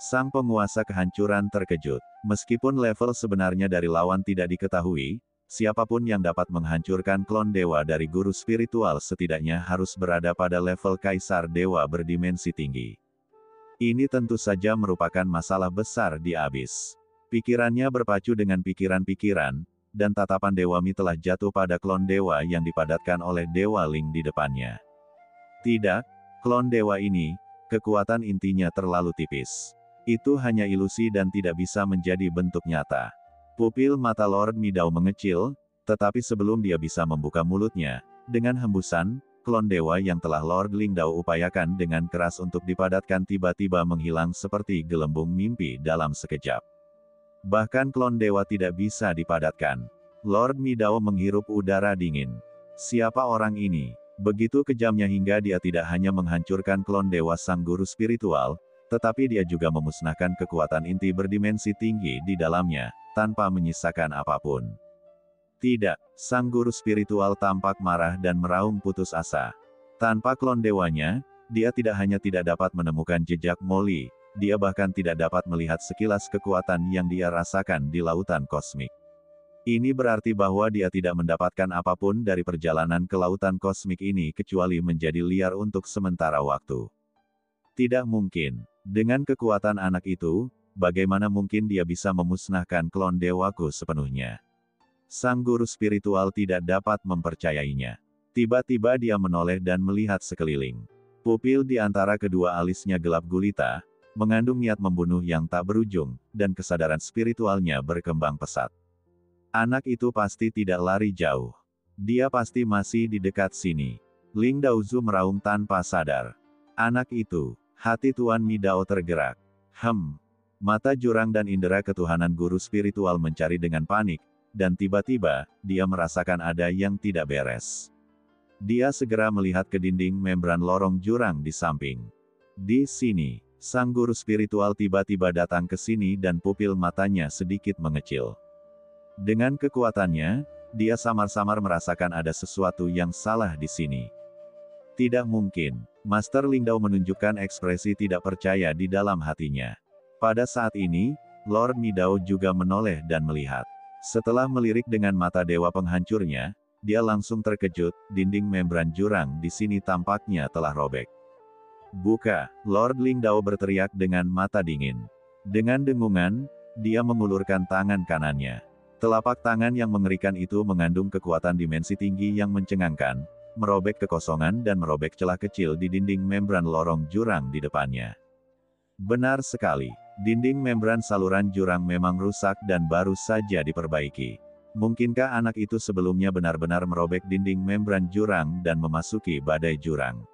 Sang penguasa kehancuran terkejut. Meskipun level sebenarnya dari lawan tidak diketahui, siapapun yang dapat menghancurkan klon dewa dari guru spiritual setidaknya harus berada pada level kaisar dewa berdimensi tinggi. Ini tentu saja merupakan masalah besar di Abyss. Pikirannya berpacu dengan pikiran-pikiran, dan tatapan Dewa Mi telah jatuh pada klon dewa yang dipadatkan oleh Dewa Ling di depannya. Tidak, klon dewa ini, kekuatan intinya terlalu tipis. Itu hanya ilusi dan tidak bisa menjadi bentuk nyata. Pupil mata Lord Midao mengecil, tetapi sebelum dia bisa membuka mulutnya, dengan hembusan, klon dewa yang telah Lord Lingdao upayakan dengan keras untuk dipadatkan tiba-tiba menghilang seperti gelembung mimpi dalam sekejap. Bahkan klon dewa tidak bisa dipadatkan. Lord Midao menghirup udara dingin. Siapa orang ini? Begitu kejamnya hingga dia tidak hanya menghancurkan klon dewa sang guru spiritual, tetapi dia juga memusnahkan kekuatan inti berdimensi tinggi di dalamnya, tanpa menyisakan apapun. Tidak, sang guru spiritual tampak marah dan meraung putus asa. Tanpa klon dewanya, dia tidak hanya tidak dapat menemukan jejak Molly, dia bahkan tidak dapat melihat sekilas kekuatan yang dia rasakan di lautan kosmik. Ini berarti bahwa dia tidak mendapatkan apapun dari perjalanan ke lautan kosmik ini kecuali menjadi liar untuk sementara waktu. Tidak mungkin. Dengan kekuatan anak itu, bagaimana mungkin dia bisa memusnahkan klon dewaku sepenuhnya? Sang guru spiritual tidak dapat mempercayainya. Tiba-tiba dia menoleh dan melihat sekeliling. Pupil di antara kedua alisnya gelap gulita, mengandung niat membunuh yang tak berujung, dan kesadaran spiritualnya berkembang pesat. Anak itu pasti tidak lari jauh. Dia pasti masih di dekat sini. Ling Daozu meraung tanpa sadar. Anak itu, hati Tuan Midao tergerak. Mata jurang dan indera ketuhanan guru spiritual mencari dengan panik, dan tiba-tiba, dia merasakan ada yang tidak beres. Dia segera melihat ke dinding membran lorong jurang di samping. Di sini, sang guru spiritual tiba-tiba datang ke sini dan pupil matanya sedikit mengecil. Dengan kekuatannya, dia samar-samar merasakan ada sesuatu yang salah di sini. Tidak mungkin. Master Lingdao menunjukkan ekspresi tidak percaya di dalam hatinya. Pada saat ini, Lord Midao juga menoleh dan melihat. Setelah melirik dengan mata dewa penghancurnya, dia langsung terkejut, dinding membran jurang di sini tampaknya telah robek. Buka! Lord Lingdao berteriak dengan mata dingin. Dengan dengungan, dia mengulurkan tangan kanannya. Telapak tangan yang mengerikan itu mengandung kekuatan dimensi tinggi yang mencengangkan, merobek kekosongan dan merobek celah kecil di dinding membran lorong jurang di depannya. Benar sekali, dinding membran saluran jurang memang rusak dan baru saja diperbaiki. Mungkinkah anak itu sebelumnya benar-benar merobek dinding membran jurang dan memasuki badai jurang?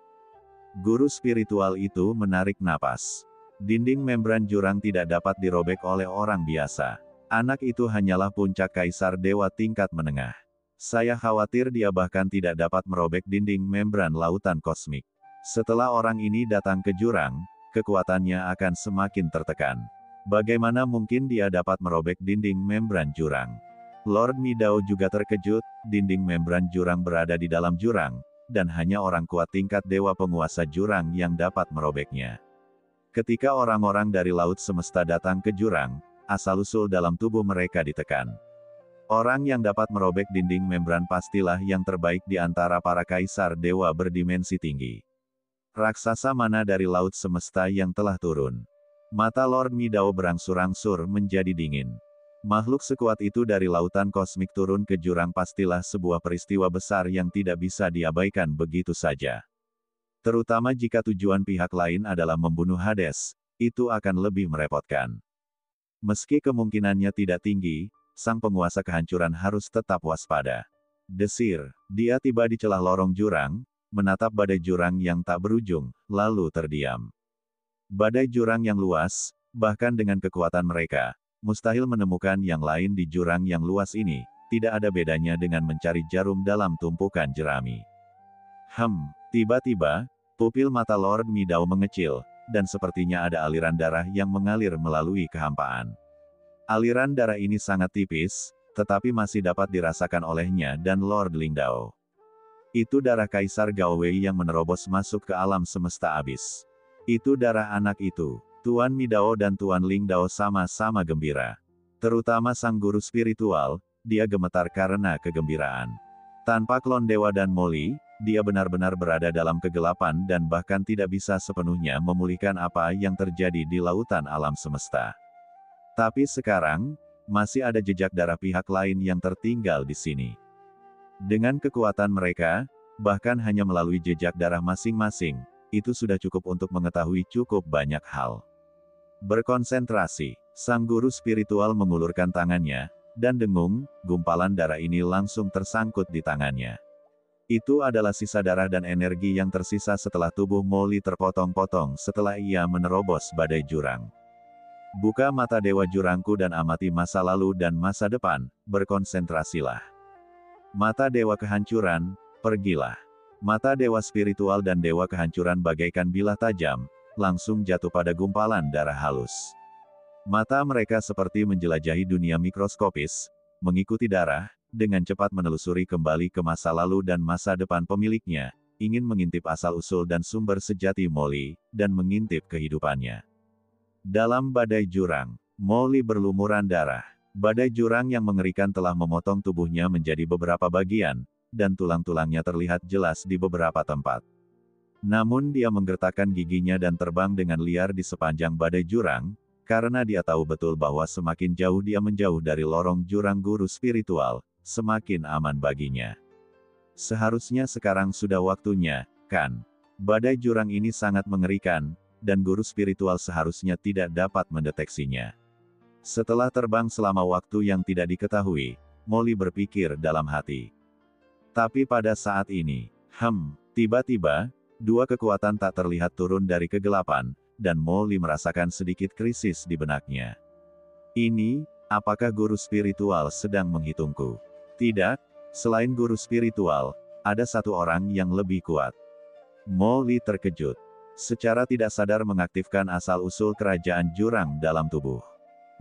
Guru spiritual itu menarik napas. Dinding membran jurang tidak dapat dirobek oleh orang biasa. Anak itu hanyalah puncak kaisar dewa tingkat menengah. Saya khawatir dia bahkan tidak dapat merobek dinding membran lautan kosmik. Setelah orang ini datang ke jurang, kekuatannya akan semakin tertekan. Bagaimana mungkin dia dapat merobek dinding membran jurang? Lord Midao juga terkejut, dinding membran jurang berada di dalam jurang, dan hanya orang kuat tingkat dewa penguasa jurang yang dapat merobeknya. Ketika orang-orang dari laut semesta datang ke jurang, asal-usul dalam tubuh mereka ditekan. Orang yang dapat merobek dinding membran pastilah yang terbaik di antara para kaisar dewa berdimensi tinggi. Raksasa mana dari laut semesta yang telah turun? Mata Lord Midao berangsur-angsur menjadi dingin. Makhluk sekuat itu dari lautan kosmik turun ke jurang pastilah sebuah peristiwa besar yang tidak bisa diabaikan begitu saja. Terutama jika tujuan pihak lain adalah membunuh Hades, itu akan lebih merepotkan. Meski kemungkinannya tidak tinggi, sang penguasa kehancuran harus tetap waspada. Desir, dia tiba di celah lorong jurang, menatap badai jurang yang tak berujung, lalu terdiam. Badai jurang yang luas, bahkan dengan kekuatan mereka, mustahil menemukan yang lain di jurang yang luas ini, tidak ada bedanya dengan mencari jarum dalam tumpukan jerami. Tiba-tiba, pupil mata Lord Midao mengecil, dan sepertinya ada aliran darah yang mengalir melalui kehampaan. Aliran darah ini sangat tipis, tetapi masih dapat dirasakan olehnya dan Lord Lingdao. Itu darah Kaisar Gao Wei yang menerobos masuk ke alam semesta abis. Itu darah anak itu. Tuan Midao dan Tuan Lingdao sama-sama gembira. Terutama sang guru spiritual, dia gemetar karena kegembiraan. Tanpa klon dewa dan Molly, dia benar-benar berada dalam kegelapan dan bahkan tidak bisa sepenuhnya memulihkan apa yang terjadi di lautan alam semesta. Tapi sekarang, masih ada jejak darah pihak lain yang tertinggal di sini. Dengan kekuatan mereka, bahkan hanya melalui jejak darah masing-masing, itu sudah cukup untuk mengetahui cukup banyak hal. Berkonsentrasi, sang guru spiritual mengulurkan tangannya, dan dengung, gumpalan darah ini langsung tersangkut di tangannya. Itu adalah sisa darah dan energi yang tersisa setelah tubuh Molly terpotong-potong setelah ia menerobos badai jurang. Buka mata Dewa Jurangku dan amati masa lalu dan masa depan, berkonsentrasilah. Mata Dewa Kehancuran, pergilah. Mata Dewa Spiritual dan Dewa Kehancuran bagaikan bilah tajam, langsung jatuh pada gumpalan darah halus. Mata mereka seperti menjelajahi dunia mikroskopis, mengikuti darah, dengan cepat menelusuri kembali ke masa lalu dan masa depan pemiliknya, ingin mengintip asal-usul dan sumber sejati Molly, dan mengintip kehidupannya. Dalam badai jurang, Molly berlumuran darah. Badai jurang yang mengerikan telah memotong tubuhnya menjadi beberapa bagian, dan tulang-tulangnya terlihat jelas di beberapa tempat. Namun dia menggertakkan giginya dan terbang dengan liar di sepanjang badai jurang, karena dia tahu betul bahwa semakin jauh dia menjauh dari lorong jurang guru spiritual, semakin aman baginya. Seharusnya sekarang sudah waktunya, kan? Badai jurang ini sangat mengerikan, dan guru spiritual seharusnya tidak dapat mendeteksinya. Setelah terbang selama waktu yang tidak diketahui, Molly berpikir dalam hati. Tapi pada saat ini, tiba-tiba, dua kekuatan tak terlihat turun dari kegelapan, dan Molly merasakan sedikit krisis di benaknya. Ini, apakah guru spiritual sedang menghitungku? Tidak, selain guru spiritual, ada satu orang yang lebih kuat. Molly terkejut. Secara tidak sadar mengaktifkan asal-usul kerajaan jurang dalam tubuh.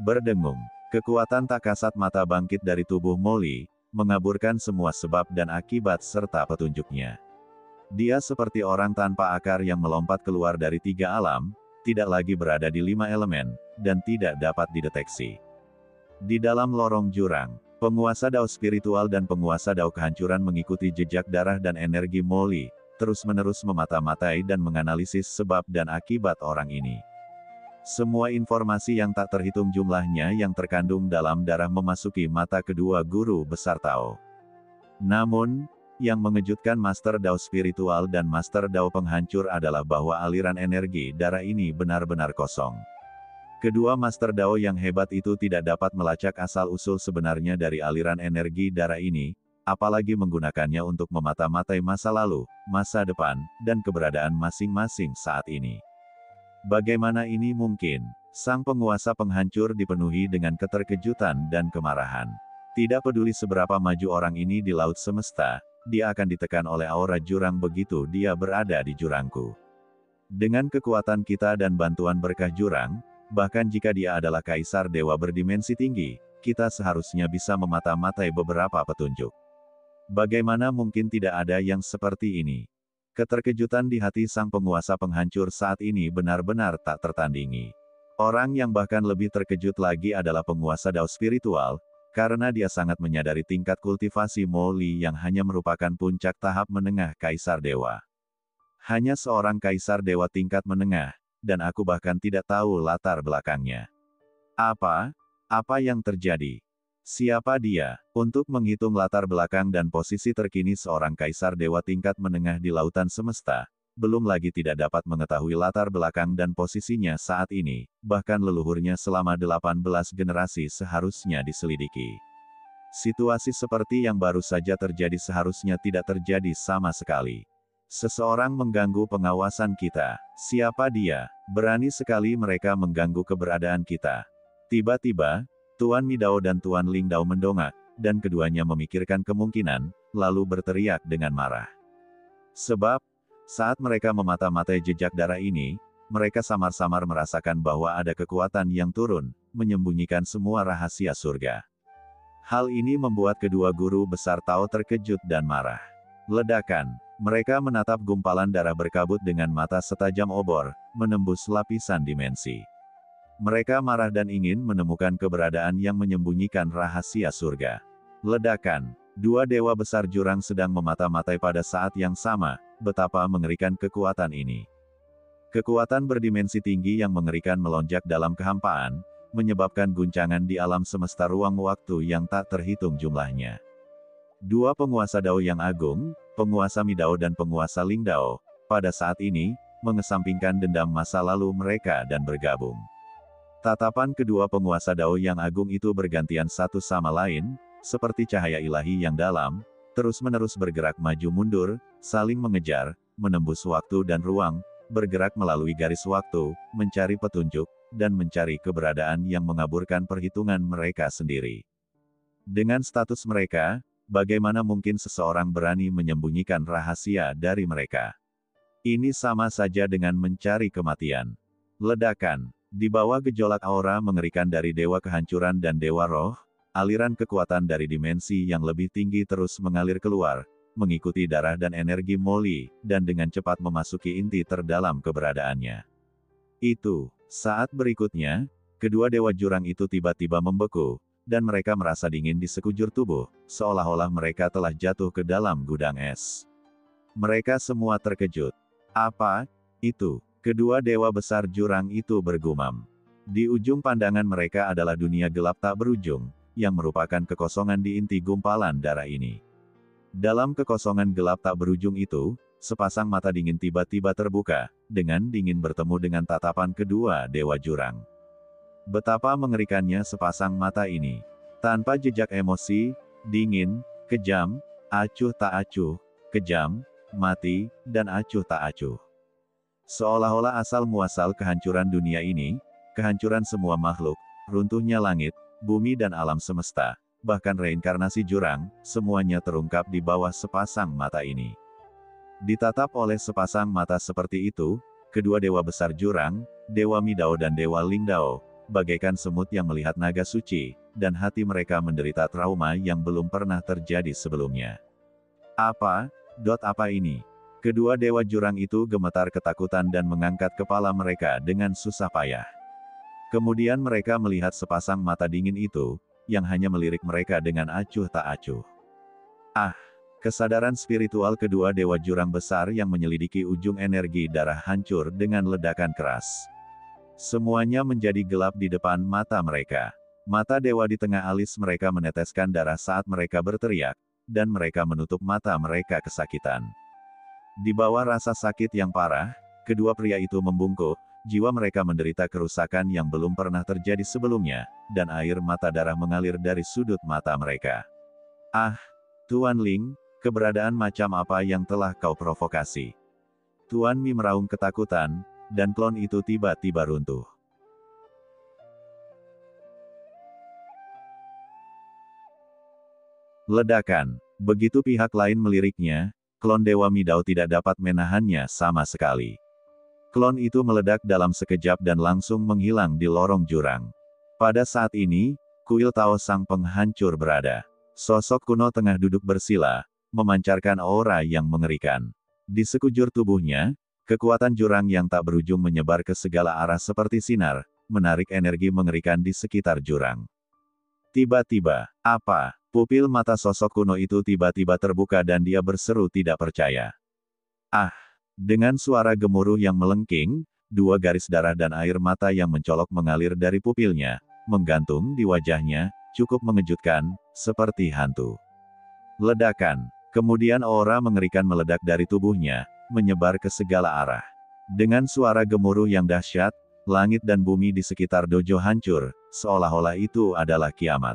Berdengung, kekuatan tak kasat mata bangkit dari tubuh Molly, mengaburkan semua sebab dan akibat serta petunjuknya. Dia seperti orang tanpa akar yang melompat keluar dari 3 alam, tidak lagi berada di 5 elemen, dan tidak dapat dideteksi. Di dalam lorong jurang, penguasa Dao spiritual dan penguasa Dao kehancuran mengikuti jejak darah dan energi Molly, terus-menerus memata-matai dan menganalisis sebab dan akibat orang ini. Semua informasi yang tak terhitung jumlahnya yang terkandung dalam darah memasuki mata kedua guru besar Tao. Namun, yang mengejutkan Master Dao Spiritual dan Master Dao Penghancur adalah bahwa aliran energi darah ini benar-benar kosong. Kedua Master Dao yang hebat itu tidak dapat melacak asal-usul sebenarnya dari aliran energi darah ini, apalagi menggunakannya untuk memata-matai masa lalu, masa depan, dan keberadaan masing-masing saat ini. Bagaimana ini mungkin? Sang penguasa penghancur dipenuhi dengan keterkejutan dan kemarahan. Tidak peduli seberapa maju orang ini di laut semesta, dia akan ditekan oleh aura jurang begitu dia berada di jurangku. Dengan kekuatan kita dan bantuan berkah jurang, bahkan jika dia adalah kaisar dewa berdimensi tinggi, kita seharusnya bisa memata-matai beberapa petunjuk. Bagaimana mungkin tidak ada yang seperti ini? Keterkejutan di hati sang penguasa penghancur saat ini benar-benar tak tertandingi. Orang yang bahkan lebih terkejut lagi adalah penguasa Dao spiritual, karena dia sangat menyadari tingkat kultivasi Molly yang hanya merupakan puncak tahap menengah kaisar dewa. Hanya seorang kaisar dewa tingkat menengah, dan aku bahkan tidak tahu latar belakangnya. Apa yang terjadi? Siapa dia? Untuk menghitung latar belakang dan posisi terkini seorang kaisar dewa tingkat menengah di lautan semesta, belum lagi tidak dapat mengetahui latar belakang dan posisinya saat ini, bahkan leluhurnya selama 18 generasi seharusnya diselidiki. Situasi seperti yang baru saja terjadi seharusnya tidak terjadi sama sekali. Seseorang mengganggu pengawasan kita. Siapa dia? Berani sekali mereka mengganggu keberadaan kita. Tiba-tiba, Tuan Midao dan Tuan Lingdao mendongak, dan keduanya memikirkan kemungkinan, lalu berteriak dengan marah. Sebab, saat mereka memata-matai jejak darah ini, mereka samar-samar merasakan bahwa ada kekuatan yang turun, menyembunyikan semua rahasia surga. Hal ini membuat kedua guru besar Tao terkejut dan marah. Ledakan. Mereka menatap gumpalan darah berkabut dengan mata setajam obor, menembus lapisan dimensi. Mereka marah dan ingin menemukan keberadaan yang menyembunyikan rahasia surga. Ledakan. Dua dewa besar jurang sedang memata-matai pada saat yang sama. Betapa mengerikan kekuatan ini. Kekuatan berdimensi tinggi yang mengerikan melonjak dalam kehampaan, menyebabkan guncangan di alam semesta ruang waktu yang tak terhitung jumlahnya. Dua penguasa Dao yang agung, penguasa Mi Dao dan penguasa Ling Dao, pada saat ini, mengesampingkan dendam masa lalu mereka dan bergabung. Tatapan kedua penguasa Dao yang agung itu bergantian satu sama lain, seperti cahaya ilahi yang dalam, terus-menerus bergerak maju mundur, saling mengejar, menembus waktu dan ruang, bergerak melalui garis waktu, mencari petunjuk, dan mencari keberadaan yang mengaburkan perhitungan mereka sendiri. Dengan status mereka, bagaimana mungkin seseorang berani menyembunyikan rahasia dari mereka? Ini sama saja dengan mencari kematian. Ledakan. Di bawah gejolak aura mengerikan dari Dewa Kehancuran dan Dewa Roh, aliran kekuatan dari dimensi yang lebih tinggi terus mengalir keluar, mengikuti darah dan energi Molly, dan dengan cepat memasuki inti terdalam keberadaannya. Saat berikutnya, kedua Dewa Jurang itu tiba-tiba membeku, dan mereka merasa dingin di sekujur tubuh, seolah-olah mereka telah jatuh ke dalam gudang es. Mereka semua terkejut. Apa itu? Kedua dewa besar jurang itu bergumam. Di ujung pandangan mereka adalah dunia gelap tak berujung, yang merupakan kekosongan di inti gumpalan darah ini. Dalam kekosongan gelap tak berujung itu, sepasang mata dingin tiba-tiba terbuka, dengan dingin bertemu dengan tatapan kedua dewa jurang. Betapa mengerikannya sepasang mata ini. Tanpa jejak emosi, dingin, kejam, acuh tak acuh, kejam, mati, dan acuh tak acuh. Seolah-olah asal-muasal kehancuran dunia ini, kehancuran semua makhluk, runtuhnya langit, bumi dan alam semesta, bahkan reinkarnasi jurang, semuanya terungkap di bawah sepasang mata ini. Ditatap oleh sepasang mata seperti itu, kedua dewa besar jurang, Dewa Mi Dao dan Dewa Ling Dao, bagaikan semut yang melihat naga suci, dan hati mereka menderita trauma yang belum pernah terjadi sebelumnya. Apa ini? Kedua dewa jurang itu gemetar ketakutan dan mengangkat kepala mereka dengan susah payah. Kemudian mereka melihat sepasang mata dingin itu, yang hanya melirik mereka dengan acuh tak acuh. Kesadaran spiritual kedua dewa jurang besar yang menyelidiki ujung energi darah hancur dengan ledakan keras. Semuanya menjadi gelap di depan mata mereka. Mata dewa di tengah alis mereka meneteskan darah saat mereka berteriak, dan mereka menutup mata mereka kesakitan. Di bawah rasa sakit yang parah, kedua pria itu membungkuk, jiwa mereka menderita kerusakan yang belum pernah terjadi sebelumnya, dan air mata darah mengalir dari sudut mata mereka. Tuan Ling, keberadaan macam apa yang telah kau provokasi? Tuan Mi meraung ketakutan, dan klon itu tiba-tiba runtuh. Ledakan. Begitu pihak lain meliriknya, klon Dewa Mi Dao tidak dapat menahannya sama sekali. Klon itu meledak dalam sekejap dan langsung menghilang di lorong jurang. Pada saat ini, kuil Tao Sang Penghancur berada. Sosok kuno tengah duduk bersila, memancarkan aura yang mengerikan. Di sekujur tubuhnya, kekuatan jurang yang tak berujung menyebar ke segala arah seperti sinar, menarik energi mengerikan di sekitar jurang. Tiba-tiba, pupil mata sosok kuno itu tiba-tiba terbuka dan dia berseru tidak percaya. Dengan suara gemuruh yang melengking, dua garis darah dan air mata yang mencolok mengalir dari pupilnya, menggantung di wajahnya, cukup mengejutkan, seperti hantu. Ledakan. Kemudian aura mengerikan meledak dari tubuhnya, menyebar ke segala arah. Dengan suara gemuruh yang dahsyat, langit dan bumi di sekitar dojo hancur, seolah-olah itu adalah kiamat.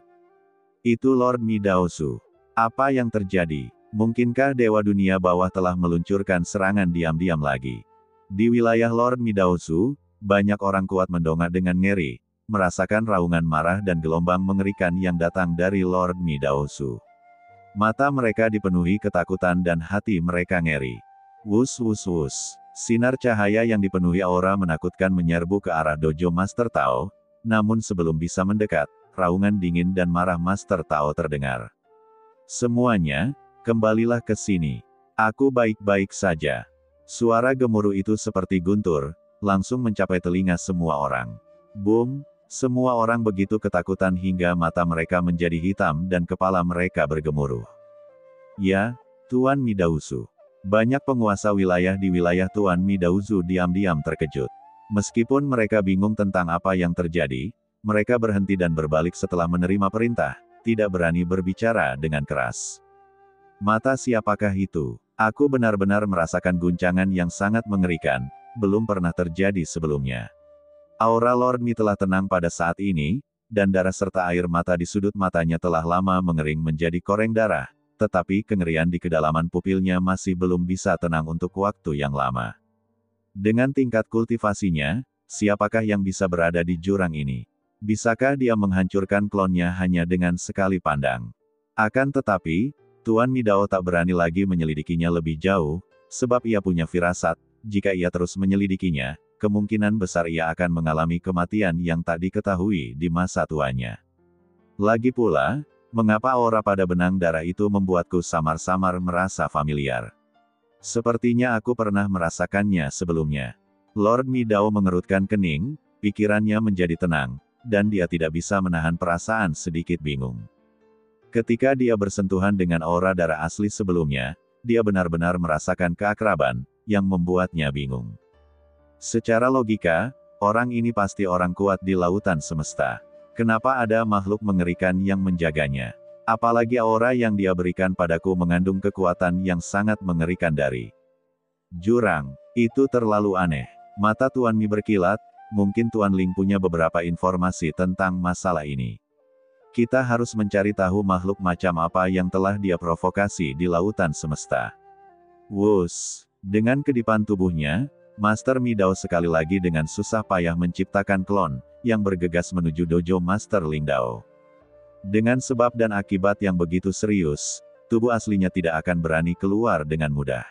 Itu Lord Mi Dao Su. Apa yang terjadi? Mungkinkah Dewa Dunia Bawah telah meluncurkan serangan diam-diam lagi? Di wilayah Lord Mi Dao Su, banyak orang kuat mendongak dengan ngeri, merasakan raungan marah dan gelombang mengerikan yang datang dari Lord Mi Dao Su. Mata mereka dipenuhi ketakutan dan hati mereka ngeri. Wus wus wus. Sinar cahaya yang dipenuhi aura menakutkan menyerbu ke arah dojo Master Tao, namun sebelum bisa mendekat, raungan dingin dan marah Master Tao terdengar. Semuanya, kembalilah ke sini. Aku baik-baik saja. Suara gemuruh itu seperti guntur, langsung mencapai telinga semua orang. Boom! Semua orang begitu ketakutan hingga mata mereka menjadi hitam dan kepala mereka bergemuruh. Ya, Tuan Midauzu. Banyak penguasa wilayah di wilayah Tuan Midauzu diam-diam terkejut. Meskipun mereka bingung tentang apa yang terjadi, mereka berhenti dan berbalik setelah menerima perintah, tidak berani berbicara dengan keras. Mata siapakah itu? Aku benar-benar merasakan guncangan yang sangat mengerikan, belum pernah terjadi sebelumnya. Aura Lord Mi telah tenang pada saat ini, dan darah serta air mata di sudut matanya telah lama mengering menjadi koreng darah, tetapi kengerian di kedalaman pupilnya masih belum bisa tenang untuk waktu yang lama. Dengan tingkat kultivasinya, siapakah yang bisa berada di jurang ini? Bisakah dia menghancurkan klonnya hanya dengan sekali pandang? Akan tetapi, Tuan Midao tak berani lagi menyelidikinya lebih jauh, sebab ia punya firasat, jika ia terus menyelidikinya, kemungkinan besar ia akan mengalami kematian yang tak diketahui di masa tuanya. Lagi pula, mengapa aura pada benang darah itu membuatku samar-samar merasa familiar? Sepertinya aku pernah merasakannya sebelumnya. Lord Midao mengerutkan kening, pikirannya menjadi tenang, dan dia tidak bisa menahan perasaan sedikit bingung. Ketika dia bersentuhan dengan aura darah asli sebelumnya, dia benar-benar merasakan keakraban, yang membuatnya bingung. Secara logika, orang ini pasti orang kuat di lautan semesta. Kenapa ada makhluk mengerikan yang menjaganya? Apalagi aura yang dia berikan padaku mengandung kekuatan yang sangat mengerikan dari jurang. Itu terlalu aneh. Mata Tuan Mi berkilat, mungkin Tuan Ling punya beberapa informasi tentang masalah ini. Kita harus mencari tahu makhluk macam apa yang telah dia provokasi di lautan semesta. Wus! Dengan kedipan tubuhnya, Master Midao sekali lagi dengan susah payah menciptakan klon, yang bergegas menuju dojo Master Lingdao. Dengan sebab dan akibat yang begitu serius, tubuh aslinya tidak akan berani keluar dengan mudah.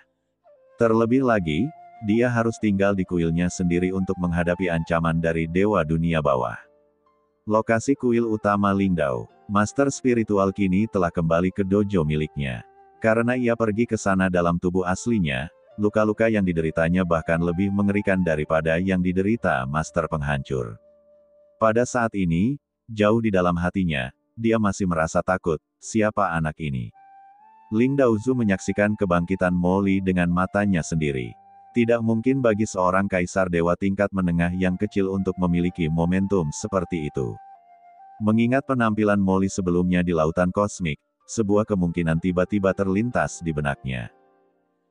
Terlebih lagi, dia harus tinggal di kuilnya sendiri untuk menghadapi ancaman dari Dewa Dunia Bawah. Lokasi kuil utama Lingdao, Master Spiritual kini telah kembali ke dojo miliknya. Karena ia pergi ke sana dalam tubuh aslinya, luka-luka yang dideritanya bahkan lebih mengerikan daripada yang diderita Master Penghancur. Pada saat ini, jauh di dalam hatinya, dia masih merasa takut, siapa anak ini? Lingdaozu menyaksikan kebangkitan Mo Li dengan matanya sendiri. Tidak mungkin bagi seorang kaisar dewa tingkat menengah yang kecil untuk memiliki momentum seperti itu. Mengingat penampilan Mo Li sebelumnya di lautan kosmik, sebuah kemungkinan tiba-tiba terlintas di benaknya.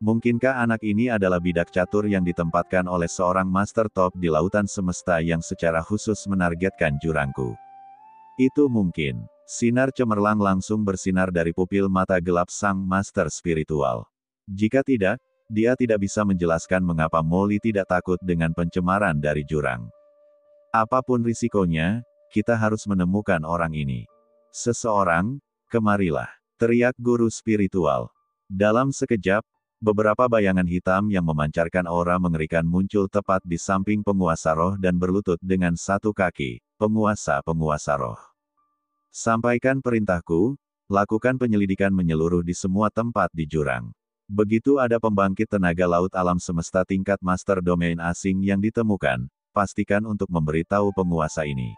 Mungkinkah anak ini adalah bidak catur yang ditempatkan oleh seorang master top di lautan semesta yang secara khusus menargetkan jurangku? Itu mungkin. Sinar cemerlang langsung bersinar dari pupil mata gelap sang master spiritual. Jika tidak, dia tidak bisa menjelaskan mengapa Mo Li tidak takut dengan pencemaran dari jurang. Apapun risikonya, kita harus menemukan orang ini. Seseorang, kemarilah, teriak guru spiritual. Dalam sekejap, beberapa bayangan hitam yang memancarkan aura mengerikan muncul tepat di samping penguasa roh dan berlutut dengan satu kaki, penguasa-penguasa roh. Sampaikan perintahku, lakukan penyelidikan menyeluruh di semua tempat di jurang. Begitu ada pembangkit tenaga laut alam semesta tingkat master domain asing yang ditemukan, pastikan untuk memberitahu penguasa ini.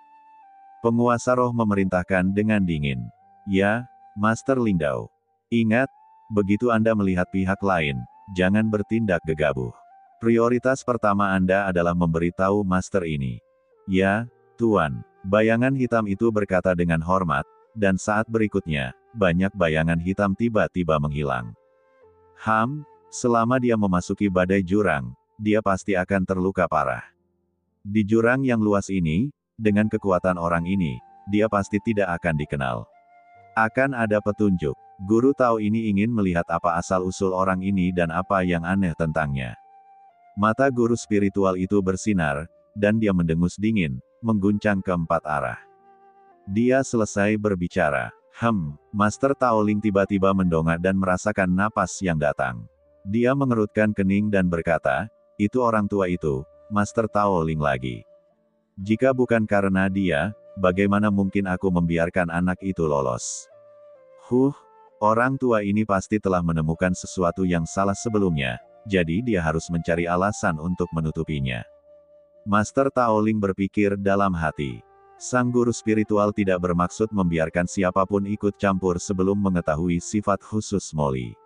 Penguasa roh memerintahkan dengan dingin. Ya, Master Lingdao. Ingat, begitu Anda melihat pihak lain, jangan bertindak gegabah. Prioritas pertama Anda adalah memberitahu Master ini. Ya, Tuan. Bayangan hitam itu berkata dengan hormat, dan saat berikutnya, banyak bayangan hitam tiba-tiba menghilang. Selama dia memasuki badai jurang, dia pasti akan terluka parah. Di jurang yang luas ini, dengan kekuatan orang ini, dia pasti tidak akan dikenal. Akan ada petunjuk. Guru Tao ini ingin melihat apa asal-usul orang ini dan apa yang aneh tentangnya. Mata guru spiritual itu bersinar, dan dia mendengus dingin, mengguncang ke empat arah. Dia selesai berbicara. Master Tao Ling tiba-tiba mendongak dan merasakan napas yang datang. Dia mengerutkan kening dan berkata, itu orang tua itu, Master Tao Ling lagi. Jika bukan karena dia, bagaimana mungkin aku membiarkan anak itu lolos? Orang tua ini pasti telah menemukan sesuatu yang salah sebelumnya, jadi dia harus mencari alasan untuk menutupinya. Master Taoling berpikir dalam hati. Sang guru spiritual tidak bermaksud membiarkan siapapun ikut campur sebelum mengetahui sifat khusus Molly.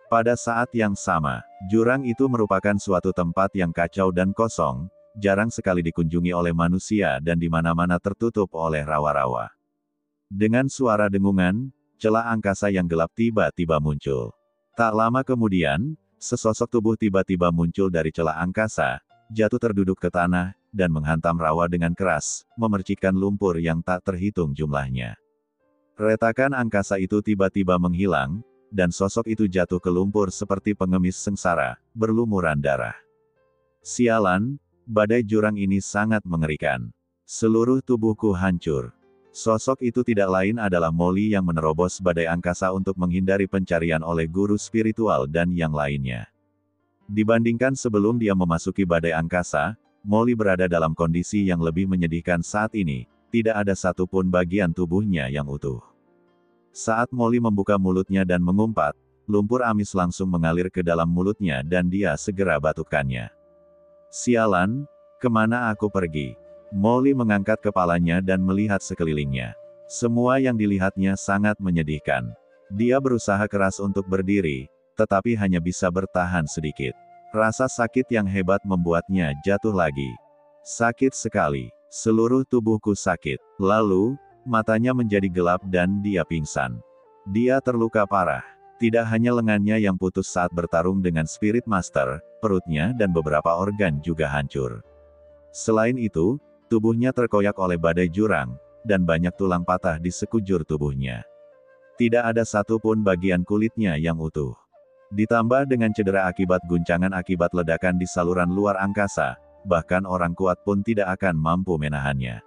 Pada saat yang sama, jurang itu merupakan suatu tempat yang kacau dan kosong, jarang sekali dikunjungi oleh manusia dan di mana-mana tertutup oleh rawa-rawa. Dengan suara dengungan, celah angkasa yang gelap tiba-tiba muncul. Tak lama kemudian, sesosok tubuh tiba-tiba muncul dari celah angkasa, jatuh terduduk ke tanah, dan menghantam rawa dengan keras, memercikkan lumpur yang tak terhitung jumlahnya. Retakan angkasa itu tiba-tiba menghilang, dan sosok itu jatuh ke lumpur seperti pengemis sengsara, berlumuran darah. Sialan, badai jurang ini sangat mengerikan. Seluruh tubuhku hancur. Sosok itu tidak lain adalah Molly yang menerobos badai angkasa untuk menghindari pencarian oleh guru spiritual dan yang lainnya. Dibandingkan sebelum dia memasuki badai angkasa, Molly berada dalam kondisi yang lebih menyedihkan saat ini, tidak ada satupun bagian tubuhnya yang utuh. Saat Molly membuka mulutnya dan mengumpat, lumpur amis langsung mengalir ke dalam mulutnya dan dia segera batukkannya. Sialan, kemana aku pergi? Molly mengangkat kepalanya dan melihat sekelilingnya. Semua yang dilihatnya sangat menyedihkan. Dia berusaha keras untuk berdiri, tetapi hanya bisa bertahan sedikit. Rasa sakit yang hebat membuatnya jatuh lagi. Sakit sekali. Seluruh tubuhku sakit. Lalu, matanya menjadi gelap dan dia pingsan. Dia terluka parah. Tidak hanya lengannya yang putus saat bertarung dengan Spirit Master, perutnya dan beberapa organ juga hancur. Selain itu, tubuhnya terkoyak oleh badai jurang, dan banyak tulang patah di sekujur tubuhnya. Tidak ada satupun bagian kulitnya yang utuh. Ditambah dengan cedera akibat guncangan akibat ledakan di saluran luar angkasa, bahkan orang kuat pun tidak akan mampu menahannya.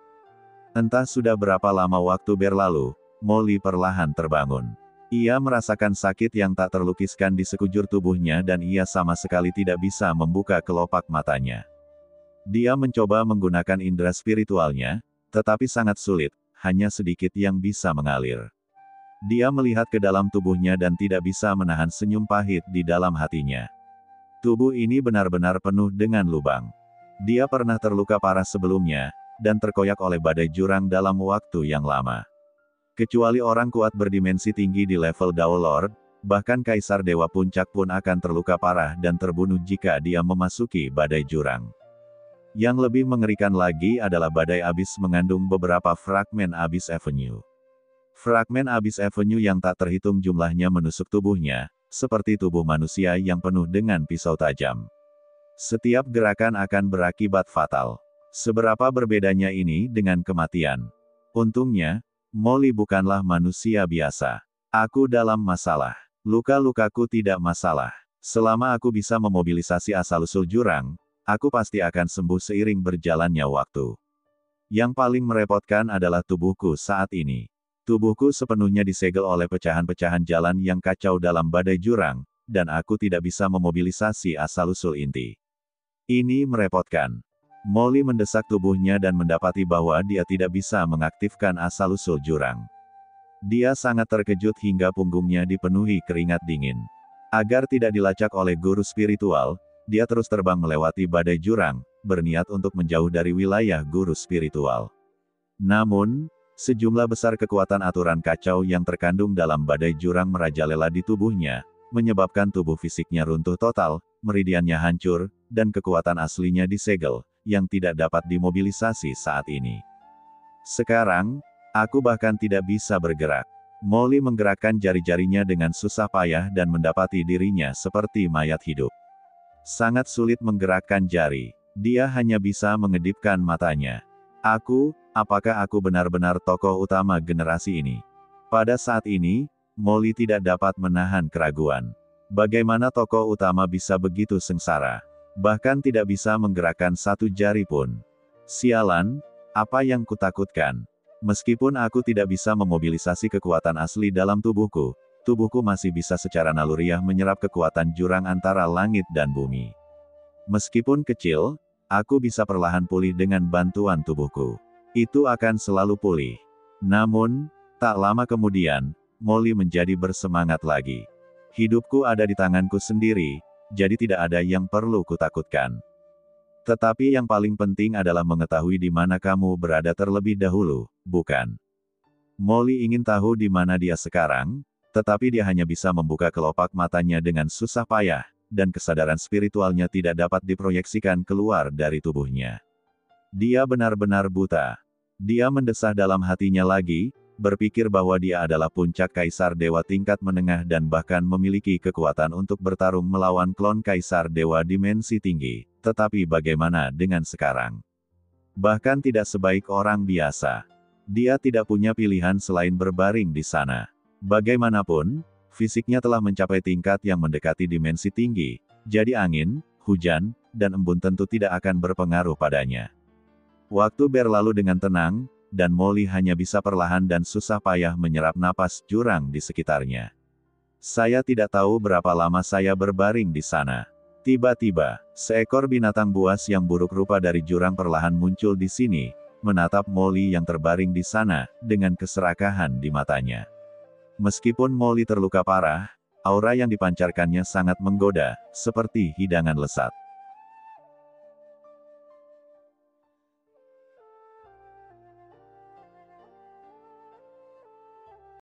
Entah sudah berapa lama waktu berlalu, Molly perlahan terbangun. Ia merasakan sakit yang tak terlukiskan di sekujur tubuhnya dan ia sama sekali tidak bisa membuka kelopak matanya. Dia mencoba menggunakan indera spiritualnya, tetapi sangat sulit, hanya sedikit yang bisa mengalir. Dia melihat ke dalam tubuhnya dan tidak bisa menahan senyum pahit di dalam hatinya. Tubuh ini benar-benar penuh dengan lubang. Dia pernah terluka parah sebelumnya, dan terkoyak oleh badai jurang dalam waktu yang lama. Kecuali orang kuat berdimensi tinggi di level Dao Lord, bahkan Kaisar Dewa Puncak pun akan terluka parah dan terbunuh jika dia memasuki badai jurang. Yang lebih mengerikan lagi adalah badai abis mengandung beberapa fragmen Abyss Avenue. Fragmen Abyss Avenue yang tak terhitung jumlahnya menusuk tubuhnya, seperti tubuh manusia yang penuh dengan pisau tajam. Setiap gerakan akan berakibat fatal. Seberapa berbedanya ini dengan kematian? Untungnya, Molly bukanlah manusia biasa. Aku dalam masalah. Luka-lukaku tidak masalah. Selama aku bisa memobilisasi asal-usul jurang, aku pasti akan sembuh seiring berjalannya waktu. Yang paling merepotkan adalah tubuhku saat ini. Tubuhku sepenuhnya disegel oleh pecahan-pecahan jalan yang kacau dalam badai jurang, dan aku tidak bisa memobilisasi asal-usul inti. Ini merepotkan. Molly mendesak tubuhnya dan mendapati bahwa dia tidak bisa mengaktifkan asal-usul jurang. Dia sangat terkejut hingga punggungnya dipenuhi keringat dingin. Agar tidak dilacak oleh guru spiritual, dia terus terbang melewati badai jurang, berniat untuk menjauh dari wilayah guru spiritual. Namun, sejumlah besar kekuatan aturan kacau yang terkandung dalam badai jurang merajalela di tubuhnya, menyebabkan tubuh fisiknya runtuh total, meridiannya hancur, dan kekuatan aslinya disegel, yang tidak dapat dimobilisasi saat ini. Sekarang, aku bahkan tidak bisa bergerak. Molly menggerakkan jari-jarinya dengan susah payah dan mendapati dirinya seperti mayat hidup. Sangat sulit menggerakkan jari. Dia hanya bisa mengedipkan matanya. Apakah aku benar-benar tokoh utama generasi ini? Pada saat ini, Molly tidak dapat menahan keraguan. Bagaimana tokoh utama bisa begitu sengsara? Bahkan tidak bisa menggerakkan satu jari pun. Sialan, apa yang kutakutkan? Meskipun aku tidak bisa memobilisasi kekuatan asli dalam tubuhku, tubuhku masih bisa secara naluriah menyerap kekuatan jurang antara langit dan bumi. Meskipun kecil, aku bisa perlahan pulih dengan bantuan tubuhku. Itu akan selalu pulih. Namun, tak lama kemudian, Molly menjadi bersemangat lagi. Hidupku ada di tanganku sendiri, jadi tidak ada yang perlu kutakutkan. Tetapi yang paling penting adalah mengetahui di mana kamu berada terlebih dahulu, bukan? Molly ingin tahu di mana dia sekarang, tetapi dia hanya bisa membuka kelopak matanya dengan susah payah, dan kesadaran spiritualnya tidak dapat diproyeksikan keluar dari tubuhnya. Dia benar-benar buta. Dia mendesah dalam hatinya lagi, berpikir bahwa dia adalah puncak kaisar dewa tingkat menengah dan bahkan memiliki kekuatan untuk bertarung melawan klon kaisar dewa dimensi tinggi. Tetapi bagaimana dengan sekarang? Bahkan tidak sebaik orang biasa. Dia tidak punya pilihan selain berbaring di sana. Bagaimanapun, fisiknya telah mencapai tingkat yang mendekati dimensi tinggi, jadi angin, hujan, dan embun tentu tidak akan berpengaruh padanya. Waktu berlalu dengan tenang, dan Molly hanya bisa perlahan dan susah payah menyerap napas jurang di sekitarnya. Saya tidak tahu berapa lama saya berbaring di sana. Tiba-tiba, seekor binatang buas yang buruk rupa dari jurang perlahan muncul di sini, menatap Molly yang terbaring di sana, dengan keserakahan di matanya. Meskipun Molly terluka parah, aura yang dipancarkannya sangat menggoda, seperti hidangan lesat.